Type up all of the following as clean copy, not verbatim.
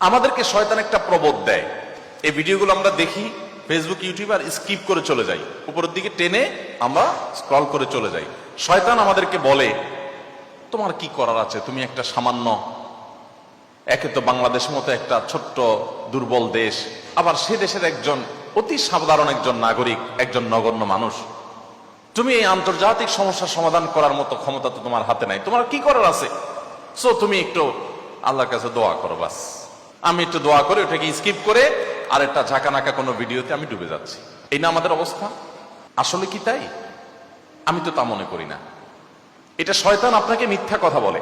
আমাদেরকে শয়তান একটা প্রবোধ দেয়, এই ভিডিওগুলো আমরা দেখি ফেসবুক ইউটিউব আর স্কিপ করে চলে যাই, উপরের দিকে টেনে আমরা স্ক্রল করে চলে যাই। শয়তান আমাদেরকে বলে তোমার কি করার আছে, তুমি একটা সামান্য, একে তো বাংলাদেশের মতো একটা ছোট্ট দুর্বল দেশ, আবার সে দেশের একজন অতি সাধারণ একজন নাগরিক, একজন নগণ্য মানুষ, তুমি এই আন্তর্জাতিক সমস্যার সমাধান করার মতো ক্ষমতা তো তোমার হাতে নাই, তোমার কি করার আছে? সো তুমি একটু আল্লাহর কাছে দোয়া করো, বাস। আমি একটু দোয়া করে ওটাকে স্কিপ করে আর একটা ঝাঁকানাকা কোনো ভিডিওতে আমি ডুবে যাচ্ছি। এই না আমাদের অবস্থা? আসলে কি তাই? আমি তো তা মনে করি না। এটা শয়তান আপনাকে মিথ্যা কথা বলে,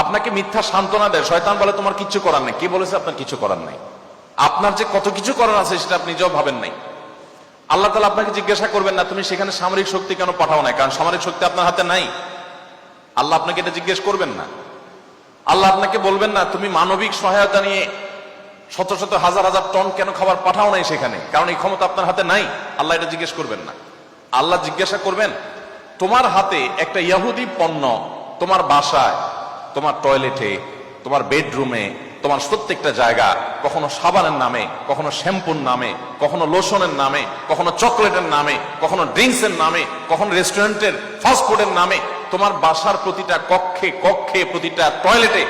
আপনাকে মিথ্যা সান্ত্বনা দেয়। শয়তান বলে তোমার কিচ্ছু করার নাই। কে বলেছে আপনার কিছু করার নাই? আপনার যে কত কিছু করার আছে সেটা আপনি নিজেও ভাবেন নাই। আল্লাহ তাআলা আপনাকে জিজ্ঞাসা করবেন না তুমি সেখানে সামরিক শক্তি কেন পাঠাও না, কারণ সামরিক শক্তি আপনার হাতে নাই। আল্লাহ আপনাকে এটা জিজ্ঞেস করবেন না। আল্লাহ আপনাকে বলবেন না তুমি মানবিক সহায়তা নিয়ে শত শত হাজার হাজার টন কেন খাবার পাঠাও নাই সেখানে, কারণ এই ক্ষমতা আপনার হাতে নাই। আল্লাহ এটা জিজ্ঞেস করবেন না। আল্লাহ জিজ্ঞাসা করবেন তোমার হাতে একটা ইহুদি পণ্য তোমার বাসায়, তোমার টয়লেটে, তোমার বেডরুমে, তোমার প্রত্যেকটা জায়গা, কখনো সাবানের নামে, কখনো শ্যাম্পুর নামে, কখনো লোশনের নামে, কখনো চকলেটের নামে, কখনো ড্রিঙ্কসের নামে, কখনো রেস্টুরেন্টের ফাস্টফুডের নামে, তোমার বাসার প্রতিটা কক্ষে কক্ষে, প্রতিটা টয়লেটে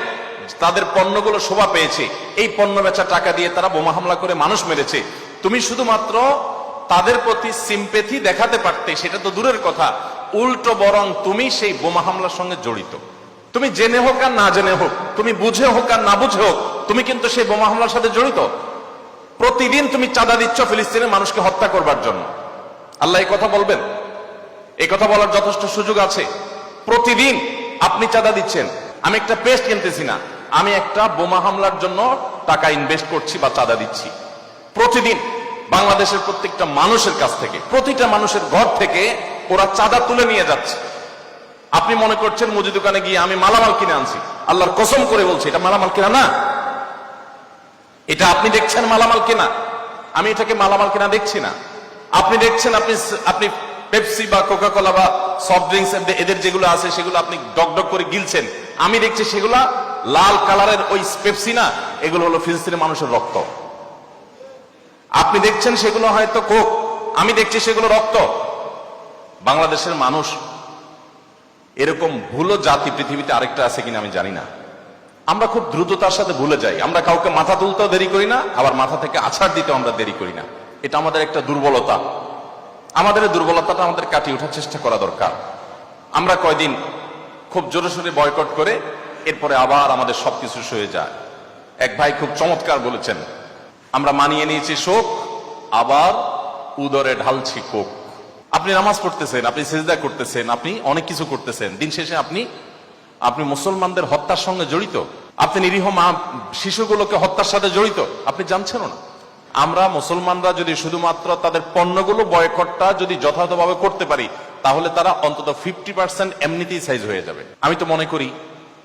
তাদের পণ্যগুলো শোভা পেয়েছে। এই পণ্য বেচা টাকা দিয়ে তারা বোমা হামলা করে মানুষ মেরেছে। তুমি শুধুমাত্র তাদের প্রতি সিম্পেথি দেখাতে পারতে, সেটা তো দূরের কথা, উল্টো বরং তুমি সেই বোমা হামলার সঙ্গে জড়িত। তুমি জেনে হোক আর না জেনে হোক, তুমি বুঝে হোক আর না বুঝে হোক, তুমি কিন্তু সেই বোমা হামলার সাথে জড়িত। প্রতিদিন তুমি চাঁদা দিচ্ছ ফিলিস্তিনের মানুষকে হত্যা করবার জন্য। আল্লাহ এই কথা বলবেন? এই কথা বলার যথেষ্ট সুযোগ আছে? প্রতিদিন আপনি চাঁদা দিচ্ছেন। আমি একটা পেস্ট কিনতেছি না, আমি একটা বোমা হামলার জন্য টাকা ইনভেস্ট করছি বা চাঁদা দিচ্ছি। প্রতিদিন বাংলাদেশের প্রত্যেকটা মানুষের কাছ থেকে, প্রতিটা মানুষের ঘর থেকে ওরা চাঁদা তুলে নিয়ে যাচ্ছে। আপনি মনে করছেন মুদি দোকানে গিয়ে আমি মালামাল কিনে আনছি। আল্লাহর কসম করে বলছি এটা মালামাল কেনা না। এটা আপনি দেখছেন মালামাল কেনা, আমি এটাকে মালামাল কেনা দেখছি না। আপনি দেখছেন আপনি পেপসি বা কোকা কোলা বা সফট ড্রিঙ্কস এদের যেগুলো আছে সেগুলো আপনি ডকডক করে গিলছেন। আমি দেখছি সেগুলা লাল কালারের ওই পেপসি না, এগুলো হলো ফিলিস্তিনের মানুষের রক্ত। আপনি দেখছেন সেগুলো হয়তো কোক, আমি দেখছি সেগুলো রক্ত। বাংলাদেশের মানুষ এরকম ভুলো জাতি পৃথিবীতে আরেকটা আছে কিনা আমি জানি না। আমরা খুব দ্রুততার সাথে ভুলে যাই। আমরা কাউকে মাথা তুলতেও দেরি করি না, আবার মাথা থেকে আছাড় দিতেও আমরা দেরি করি না। এটা আমাদের একটা দুর্বলতা। আমাদের এই দুর্বলতাটা আমাদের কাটিয়ে ওঠার চেষ্টা করা দরকার। আমরা কয়দিন খুব জোরে সোরে বয়কট করে এরপরে আবার আমাদের সবকিছু সয়ে যায়। এক ভাই খুব চমৎকার বলেছেন, আমরা মানিয়ে নিয়েছি শোক, আবার উদরে ঢালছি কোক। আপনি নামাজ পড়তেছেন, আপনি সিজদা করতেছেন, আপনি অনেক কিছু করতেছেন, দিন শেষে আপনি মুসলমানদের হত্যার সঙ্গে জড়িত। আপনি নিরীহ মা শিশুগুলোকে হত্যার সাথে জড়িত, আপনি জানছেন না। আমরা মুসলমানরা যদি শুধুমাত্র তাদের পণ্যগুলো বয়কটটা যদি যথাযথভাবে করতে পারি, তাহলে তারা অন্তত 50% এমনিতেই সাইজ হয়ে যাবে। আমি তো মনে করি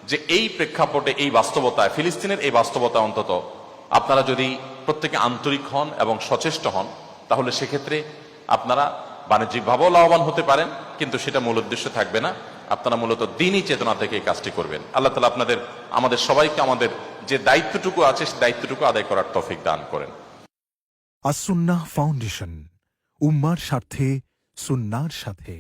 যে এই প্রেক্ষাপটে, এই বাস্তবতায়, ফিলিস্তিনের এই বাস্তবতা অন্তত আপনারা যদি প্রত্যেকে আন্তরিক হন এবং সচেষ্ট হন, তাহলে সেক্ষেত্রে আপনারা বাণিজ্যিকভাবেও লাভবান হতে পারেন, কিন্তু সেটা মূল উদ্দেশ্য থাকবে না। আপনারা মূলত দ্বীনি চেতনা থেকে এই কাজটি করবেন। আল্লাহ তাআলা আমাদের সবাইকে আমাদের যে দায়িত্বটুকু আছে সেই দায়িত্বটুকু আদায় করার তৌফিক দান করেন। আস সুন্নাহ ফাউন্ডেশন, উম্মার স্বার্থে সুন্নাহর সাথে।